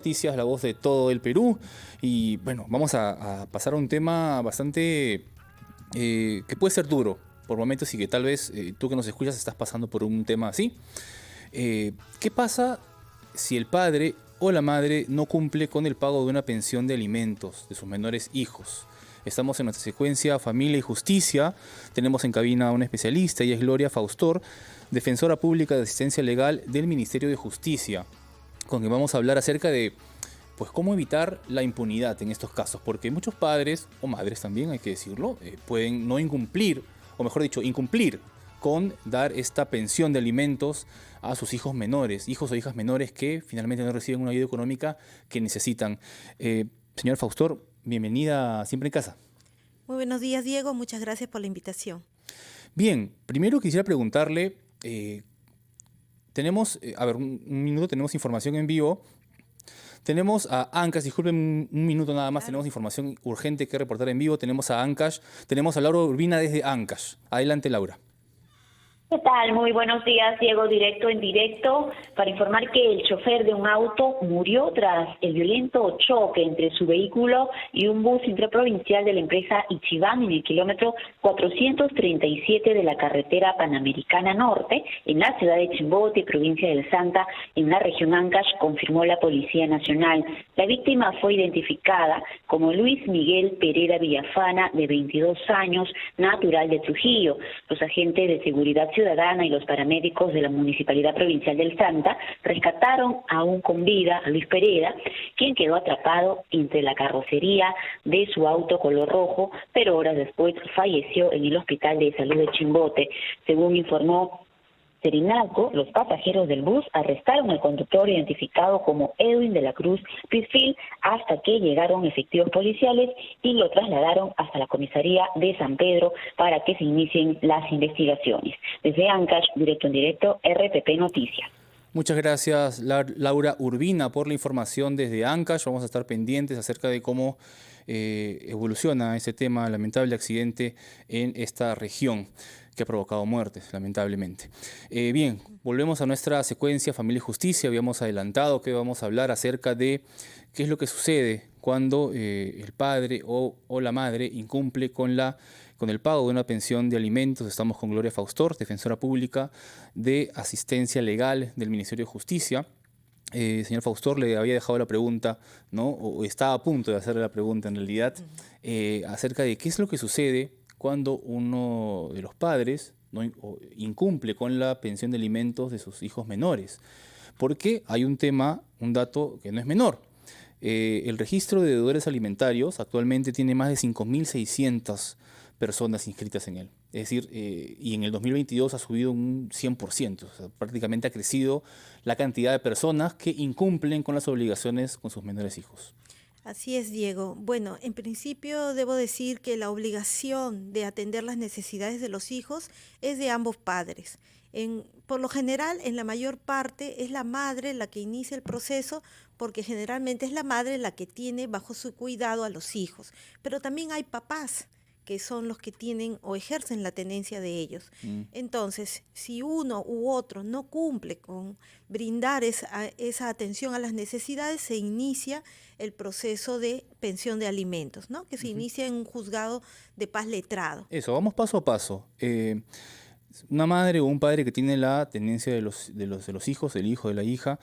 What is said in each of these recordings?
Noticias, la voz de todo el Perú. Y bueno, vamos a pasar a un tema bastante que puede ser duro por momentos y que tal vez tú que nos escuchas estás pasando por un tema así. ¿Qué pasa si el padre o la madre no cumple con el pago de una pensión de alimentos de sus menores hijos? Estamos en nuestra secuencia Familia y Justicia. Tenemos en cabina a una especialista, ella es Gloria Faustor, defensora pública de asistencia legal del Ministerio de Justicia, con quien vamos a hablar acerca de pues cómo evitar la impunidad en estos casos, porque muchos padres, o madres también hay que decirlo, pueden no incumplir, o mejor dicho, incumplir con dar esta pensión de alimentos a sus hijos menores, hijos o hijas menores que finalmente no reciben una ayuda económica que necesitan. Señora Faustor, bienvenida a Siempre en Casa. Muy buenos días, Diego. Muchas gracias por la invitación. Bien, primero quisiera preguntarle, tenemos, a ver, un minuto, tenemos información en vivo. Tenemos a Ancash, disculpen un minuto nada más, tenemos información urgente que reportar en vivo. Tenemos a Ancash, tenemos a Laura Urbina desde Ancash. Adelante, Laura. ¿Qué tal? Muy buenos días, Diego, directo en directo, para informar que el chofer de un auto murió tras el violento choque entre su vehículo y un bus intraprovincial de la empresa Ichiban en el kilómetro 437 de la carretera Panamericana Norte, en la ciudad de Chimbote, provincia del Santa, en la región Ancash, confirmó la Policía Nacional. La víctima fue identificada como Luis Miguel Pereira Villafana, de 22 años, natural de Trujillo. Los agentes de seguridad ciudadana y los paramédicos de la Municipalidad Provincial del Santa rescataron aún con vida a Luis Pereira, quien quedó atrapado entre la carrocería de su auto color rojo, pero horas después falleció en el Hospital de Salud de Chimbote. Según informó Serinalco, los pasajeros del bus arrestaron al conductor identificado como Edwin de la Cruz Pisfil hasta que llegaron efectivos policiales y lo trasladaron hasta la comisaría de San Pedro para que se inicien las investigaciones. Desde Ancash, directo en directo, RPP Noticias. Muchas gracias, Laura Urbina, por la información desde Ancash. Vamos a estar pendientes acerca de cómo evoluciona ese tema, lamentable accidente en esta región que ha provocado muertes, lamentablemente. Bien, volvemos a nuestra secuencia Familia y Justicia. Habíamos adelantado que vamos a hablar acerca de qué es lo que sucede cuando el padre o la madre incumple con el pago de una pensión de alimentos. Estamos con Gloria Faustor, defensora pública de asistencia legal del Ministerio de Justicia. Señor Faustor, le había dejado la pregunta, ¿no? O estaba a punto de hacerle la pregunta en realidad, acerca de qué es lo que sucede cuando uno de los padres, ¿no?, incumple con la pensión de alimentos de sus hijos menores. Porque hay un dato que no es menor. El registro de deudores alimentarios actualmente tiene más de 5.600 personas inscritas en él. Es decir, y en el 2022 ha subido un 100%. O sea, prácticamente ha crecido la cantidad de personas que incumplen con las obligaciones con sus menores hijos. Así es, Diego. Bueno, en principio debo decir que la obligación de atender las necesidades de los hijos es de ambos padres. Por lo general, en la mayor parte, es la madre la que inicia el proceso, porque generalmente es la madre la que tiene bajo su cuidado a los hijos. Pero también hay papás que son los que tienen o ejercen la tenencia de ellos. Entonces, si uno u otro no cumple con brindar esa atención a las necesidades, se inicia el proceso de pensión de alimentos, ¿no? Que se inicia en un juzgado de paz letrado. Eso, vamos paso a paso. Una madre o un padre que tiene la tenencia de los hijos, del hijo, de la hija,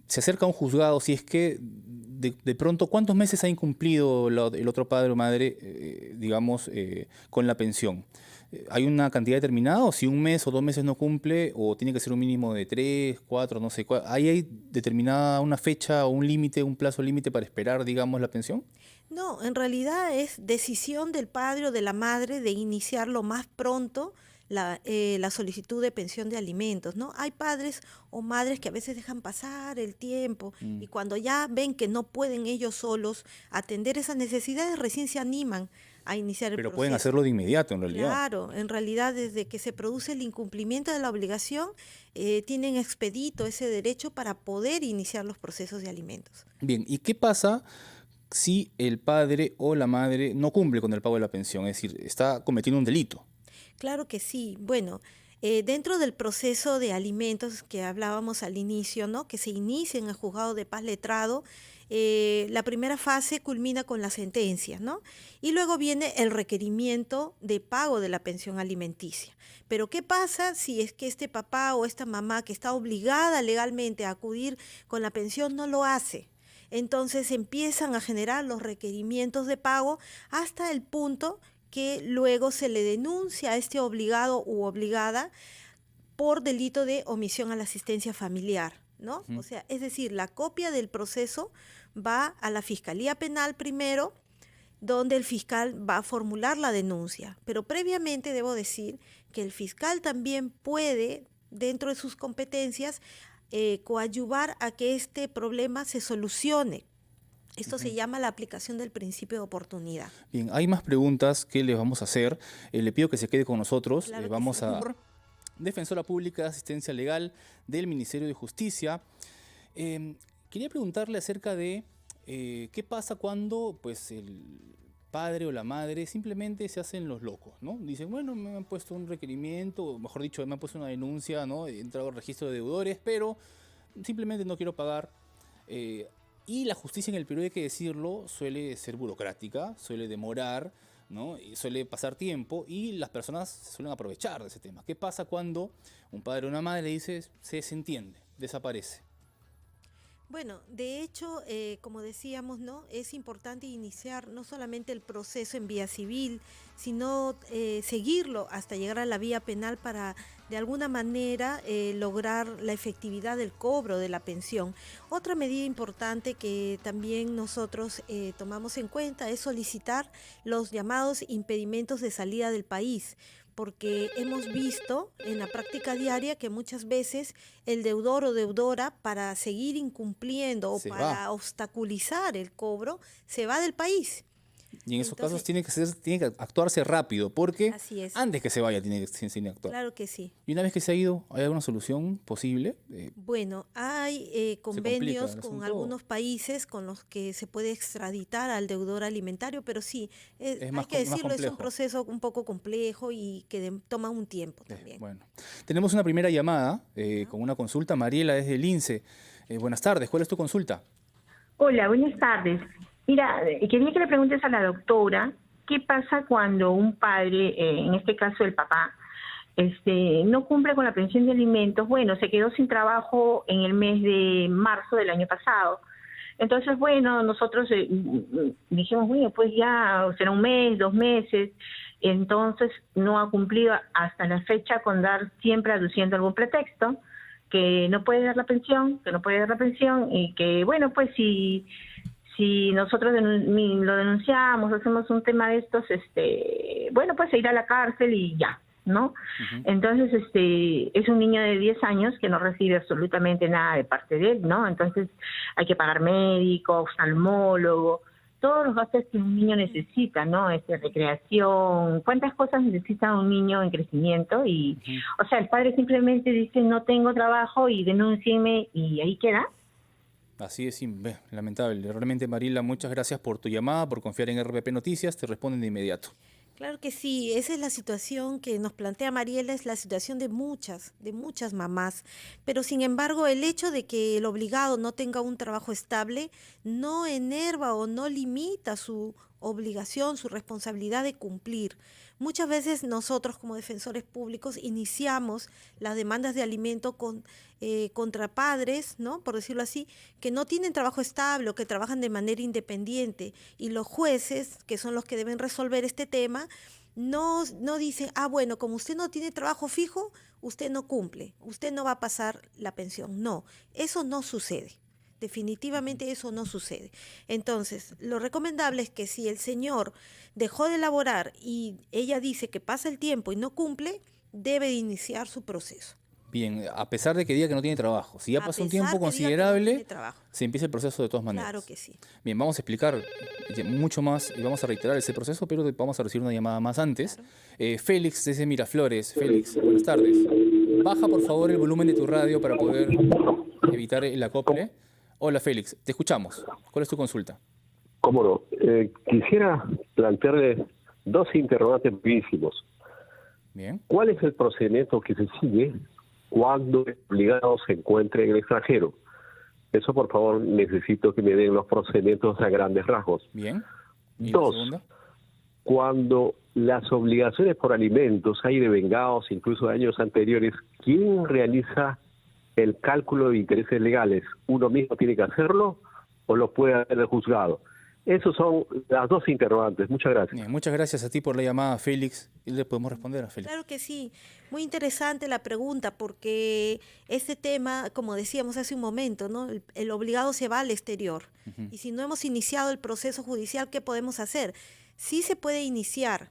se acerca a un juzgado. Si es que de pronto, ¿cuántos meses ha incumplido el otro padre o madre, digamos, con la pensión? ¿Hay una cantidad determinada, o si un mes o 2 meses no cumple, o tiene que ser un mínimo de 3, 4, no sé cuál? ¿Hay determinada una fecha o un límite, un plazo límite para esperar, digamos, la pensión? No, en realidad es decisión del padre o de la madre de iniciar lo más pronto la solicitud de pensión de alimentos, ¿no? Hay padres o madres que a veces dejan pasar el tiempo y cuando ya ven que no pueden ellos solos atender esas necesidades, recién se animan a iniciar el Pero proceso. pueden hacerlo de inmediato, en realidad. Claro, en realidad desde que se produce el incumplimiento de la obligación, tienen expedito ese derecho para poder iniciar los procesos de alimentos. Bien, ¿y qué pasa si el padre o la madre no cumple con el pago de la pensión? Es decir, está cometiendo un delito. Claro que sí. Bueno, Dentro del proceso de alimentos que hablábamos al inicio, ¿no? Que se inicia en el juzgado de paz letrado, la primera fase culmina con la sentencia, ¿no? Y luego viene el requerimiento de pago de la pensión alimenticia. Pero ¿qué pasa si es que este papá o esta mamá que está obligada legalmente a acudir con la pensión no lo hace? Entonces empiezan a generar los requerimientos de pago hasta el punto que luego se le denuncia a este obligado u obligada por delito de omisión a la asistencia familiar, ¿no? O sea, es decir, la copia del proceso va a la Fiscalía Penal primero, donde el fiscal va a formular la denuncia. Pero previamente debo decir que el fiscal también puede, dentro de sus competencias, coadyuvar a que este problema se solucione. Esto se llama la aplicación del principio de oportunidad. Bien, hay más preguntas que les vamos a hacer. Le pido que se quede con nosotros. Claro Vamos sí. a... Defensora Pública de Asistencia Legal del Ministerio de Justicia. Quería preguntarle acerca de qué pasa cuando pues, el padre o la madre simplemente se hacen los locos, ¿no? Dicen, bueno, me han puesto un requerimiento, o mejor dicho, me han puesto una denuncia, ¿no? He entrado al registro de deudores, pero simplemente no quiero pagar. Y la justicia en el Perú, hay que decirlo, suele ser burocrática, suele demorar, ¿no? Y suele pasar tiempo y las personas se suelen aprovechar de ese tema. ¿Qué pasa cuando un padre o una madre dice, se desentiende, desaparece? Bueno, de hecho, como decíamos, ¿no? Es importante iniciar no solamente el proceso en vía civil, sino seguirlo hasta llegar a la vía penal para, de alguna manera, lograr la efectividad del cobro de la pensión. Otra medida importante que también nosotros tomamos en cuenta es solicitar los llamados impedimentos de salida del país, porque hemos visto en la práctica diaria que muchas veces el deudor o deudora, para seguir incumpliendo o para obstaculizar el cobro, se va del país. Y en esos casos tiene que actuarse rápido, porque así es. Antes que se vaya tiene que actuar. Claro que sí. Y una vez que se ha ido, ¿hay alguna solución posible? Bueno, hay convenios con algunos países con los que se puede extraditar al deudor alimentario, pero sí, hay que decirlo, es un proceso un poco complejo y que toma un tiempo también. Bueno, tenemos una primera llamada con una consulta. Mariela desde el INSE. Buenas tardes, ¿cuál es tu consulta? Hola, buenas tardes. Mira, quería que le preguntes a la doctora qué pasa cuando un padre, en este caso el papá, no cumple con la pensión de alimentos. Bueno, se quedó sin trabajo en el mes de marzo del año pasado. Entonces, bueno, nosotros dijimos, bueno, pues ya será un mes, 2 meses. Entonces no ha cumplido hasta la fecha con dar, siempre aduciendo algún pretexto, que no puede dar la pensión, y que, bueno, pues si nosotros lo denunciamos, hacemos un tema de estos, bueno, pues se irá a la cárcel y ya, ¿no? Uh-huh. Entonces, es un niño de 10 años que no recibe absolutamente nada de parte de él, ¿no? Entonces hay que pagar médico, oftalmólogo, todos los gastos que un niño necesita, ¿no? Recreación, cuántas cosas necesita un niño en crecimiento y, uh-huh. O sea, el padre simplemente dice, no tengo trabajo y denúncienme y ahí queda. Así es, lamentable. Realmente, Mariela, muchas gracias por tu llamada, por confiar en RPP Noticias. Te responden de inmediato. Claro que sí, esa es la situación que nos plantea Mariela, es la situación de muchas mamás. Pero sin embargo, el hecho de que el obligado no tenga un trabajo estable no enerva o no limita su obligación, su responsabilidad de cumplir. Muchas veces nosotros como defensores públicos iniciamos las demandas de alimento contra padres, ¿no? Por decirlo así, que no tienen trabajo estable o que trabajan de manera independiente, y los jueces, que son los que deben resolver este tema, no dicen, bueno, como usted no tiene trabajo fijo, usted no cumple, usted no va a pasar la pensión. No, eso no sucede. Definitivamente eso no sucede. Entonces, lo recomendable es que si el señor dejó de laborar y ella dice que pasa el tiempo y no cumple, debe de iniciar su proceso. Bien, a pesar de que diga que no tiene trabajo, si ya pasó un tiempo considerable, se empieza el proceso de todas maneras. Claro que sí. Bien, vamos a explicar mucho más y vamos a reiterar ese proceso, pero vamos a recibir una llamada más antes. Claro. Félix desde Miraflores. Félix, buenas tardes. Baja por favor el volumen de tu radio para poder evitar el acople. Hola Félix, te escuchamos. ¿Cuál es tu consulta? Cómo no. Quisiera plantearle 2 interrogantes brevísimos. Bien. ¿Cuál es el procedimiento que se sigue cuando el obligado se encuentre en el extranjero? Eso, por favor, necesito que me den los procedimientos a grandes rasgos. Bien. ¿Y la 2, segunda? cuando las obligaciones por alimentos hay devengados, incluso de años anteriores, ¿quién realiza el cálculo de intereses legales? ¿Uno mismo tiene que hacerlo o lo puede hacer el juzgado? Esas son las dos interrogantes. Muchas gracias. Bien, muchas gracias a ti por la llamada, Félix. ¿Y le podemos responder a Félix? Claro que sí, muy interesante la pregunta porque este tema, como decíamos hace un momento, ¿no? El obligado se va al exterior y si no hemos iniciado el proceso judicial, ¿qué podemos hacer? Sí se puede iniciar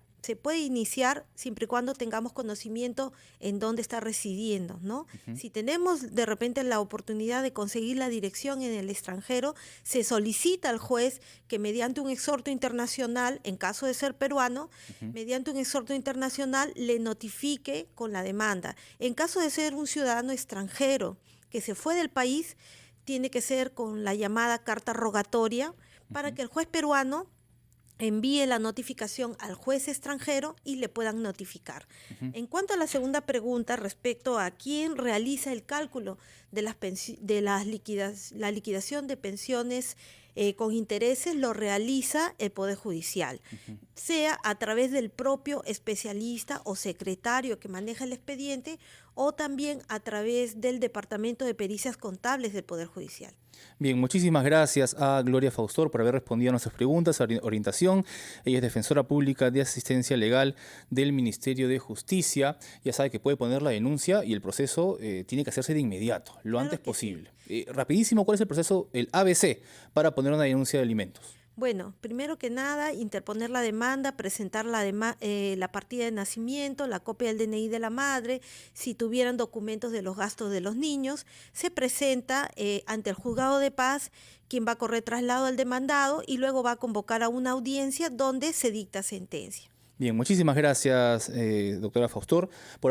siempre y cuando tengamos conocimiento en dónde está residiendo, ¿no? Si tenemos de repente la oportunidad de conseguir la dirección en el extranjero, se solicita al juez que mediante un exhorto internacional, en caso de ser peruano, mediante un exhorto internacional le notifique con la demanda. En caso de ser un ciudadano extranjero que se fue del país, tiene que ser con la llamada carta rogatoria para que el juez peruano envíe la notificación al juez extranjero y le puedan notificar. En cuanto a la segunda pregunta respecto a quién realiza el cálculo de la liquidación de pensiones con intereses, lo realiza el Poder Judicial, sea a través del propio especialista o secretario que maneja el expediente o también a través del Departamento de Pericias Contables del Poder Judicial. Bien, muchísimas gracias a Gloria Faustor por haber respondido a nuestras preguntas, orientación. Ella es defensora pública de asistencia legal del Ministerio de Justicia. Ya sabe que puede poner la denuncia y el proceso tiene que hacerse de inmediato, lo antes posible. Rapidísimo, ¿cuál es el proceso, el ABC, para poner una denuncia de alimentos? Bueno, primero que nada, interponer la demanda, presentar la partida de nacimiento, la copia del DNI de la madre, si tuvieran documentos de los gastos de los niños, se presenta ante el juzgado de paz, quien va a correr traslado al demandado y luego va a convocar a una audiencia donde se dicta sentencia. Bien, muchísimas gracias, doctora Faustor, por